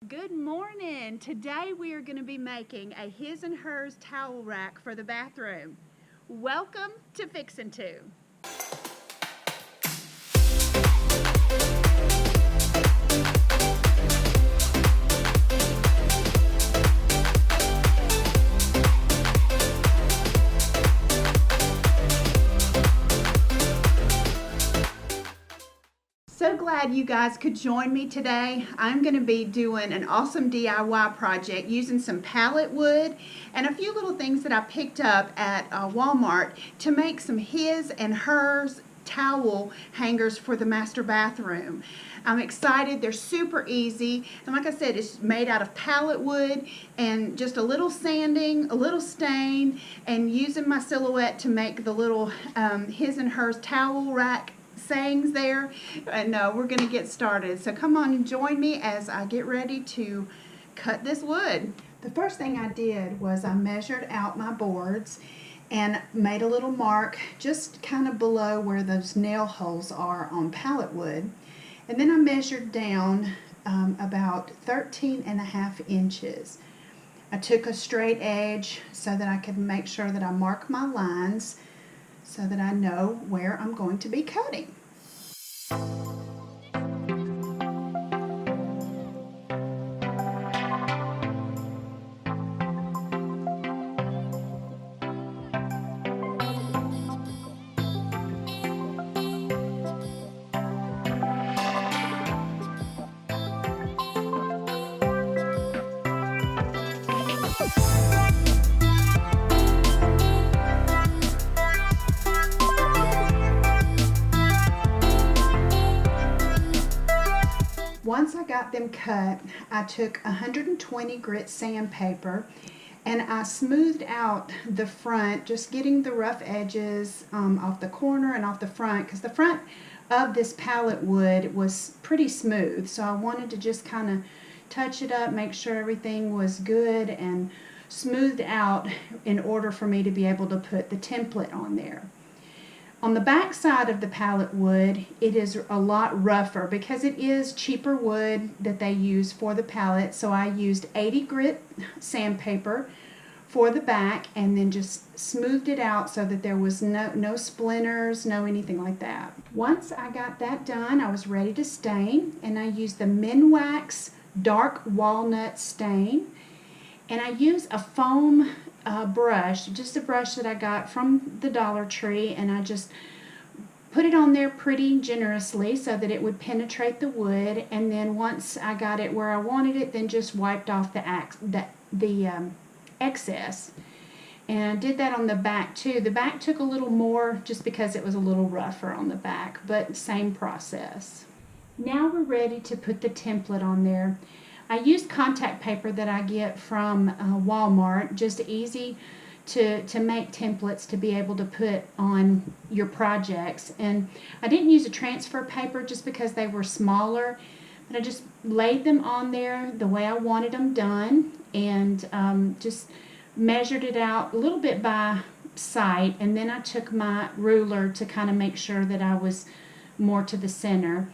Good morning. Today we are going to be making a his and hers towel rack for the bathroom. Welcome to Fixin' 2. So glad you guys could join me today. I'm going to be doing an awesome DIY project using some pallet wood and a few little things that I picked up at Walmart to make some his and hers towel hangers for the master bathroom. I'm excited. They're super easy, and like I said, it's made out of pallet wood and just a little sanding, a little stain, and using my silhouette to make the little his and hers towel rack sayings there. And we're going to get started. So come on and join me as I get ready to cut this wood. The first thing I did was I measured out my boards and made a little mark just kind of below where those nail holes are on pallet wood. And then I measured down about 13.5 inches. I took a straight edge so that I could make sure that I mark my lines so that I know where I'm going to be cutting. Once I got them cut, I took 120 grit sandpaper and I smoothed out the front, just getting the rough edges off the corner and off the front, because the front of this pallet wood was pretty smooth. So I wanted to just kind of touch it up, make sure everything was good and smoothed out in order for me to be able to put the template on there. On the back side of the pallet wood, it is a lot rougher because it is cheaper wood that they use for the pallet. So I used 80 grit sandpaper for the back and then just smoothed it out so that there was no splinters, no anything like that. Once I got that done, I was ready to stain, and I used the Minwax Dark Walnut Stain. And I used a foam brush, just a brush that I got from the Dollar Tree, and I just put it on there pretty generously so that it would penetrate the wood. And then once I got it where I wanted it, then just wiped off the excess. And I did that on the back too. The back took a little more just because it was a little rougher on the back, but same process. Now we're ready to put the template on there. I used contact paper that I get from Walmart, just easy to make templates to be able to put on your projects. And I didn't use a transfer paper just because they were smaller, but I just laid them on there the way I wanted them done, and just measured it out a little bit by sight, and then I took my ruler to kind of make sure that I was more to the center,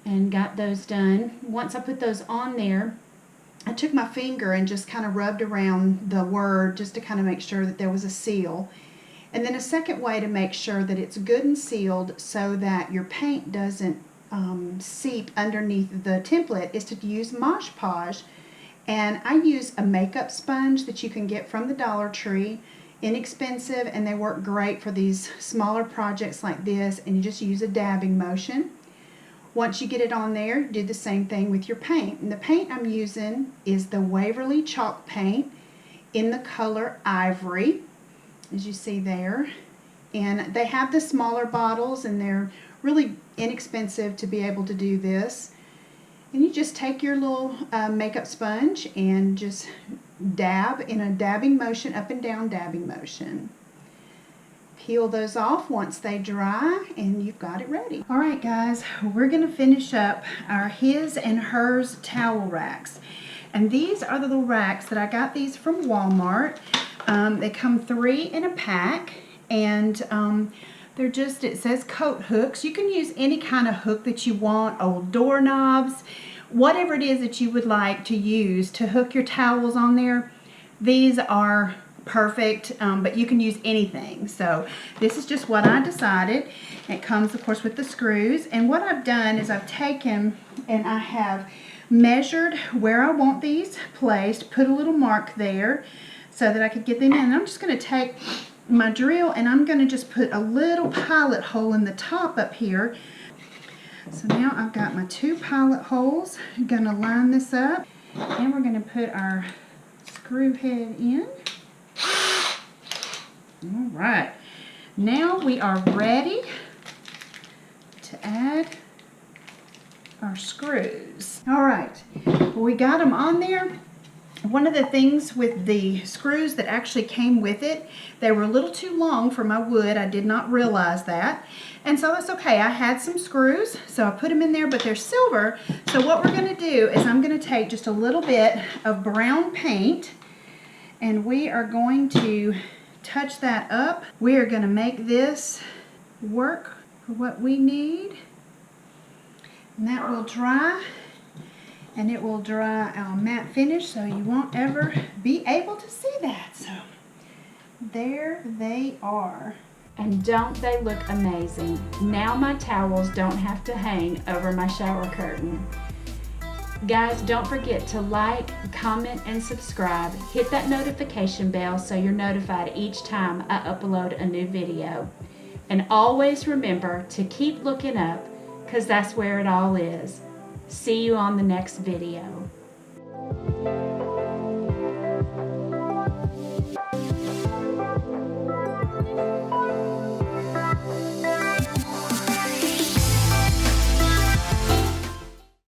and got those done. Once I put those on there, I took my finger and just kind of rubbed around the word just to kind of make sure that there was a seal. And then a second way to make sure that it's good and sealed so that your paint doesn't seep underneath the template is to use Mosh Podge. And I use a makeup sponge that you can get from the Dollar Tree. Inexpensive, and they work great for these smaller projects like this, and you just use a dabbing motion. Once you get it on there, do the same thing with your paint. And the paint I'm using is the Waverly Chalk Paint in the color Ivory, as you see there. And they have the smaller bottles, and they're really inexpensive to be able to do this. And you just take your little makeup sponge and just dab in a dabbing motion, up and down dabbing motion. Peel those off once they dry, and you've got it ready. All right, guys, we're going to finish up our his and hers towel racks. And these are the little racks that I got these from Walmart. They come 3 in a pack, and they're just, it says coat hooks. You can use any kind of hook that you want, old doorknobs, whatever it is that you would like to use to hook your towels on there, these are perfect, but you can use anything. So this is just what I decided. It comes, of course, with the screws. And what I've done is I've taken and I have measured where I want these placed, put a little mark there so that I could get them in. And I'm just going to take my drill and I'm going to just put a little pilot hole in the top up here. So now I've got my 2 pilot holes. I'm going to line this up and we're going to put our screw head in. All right, now we are ready to add our screws. All right, we got them on there. One of the things with the screws that actually came with it, they were a little too long for my wood. I did not realize that. And so that's okay. I had some screws, so I put them in there, but they're silver. So what we're going to do is I'm going to take just a little bit of brown paint and we are going to touch that up. We are going to make this work for what we need. And that will dry. And it will dry our matte finish so you won't ever be able to see that. So there they are. And don't they look amazing? Now my towels don't have to hang over my shower curtain. Guys, don't forget to like, comment, and subscribe. Hit that notification bell so you're notified each time I upload a new video. And always remember to keep looking up, because that's where it all is. See you on the next video.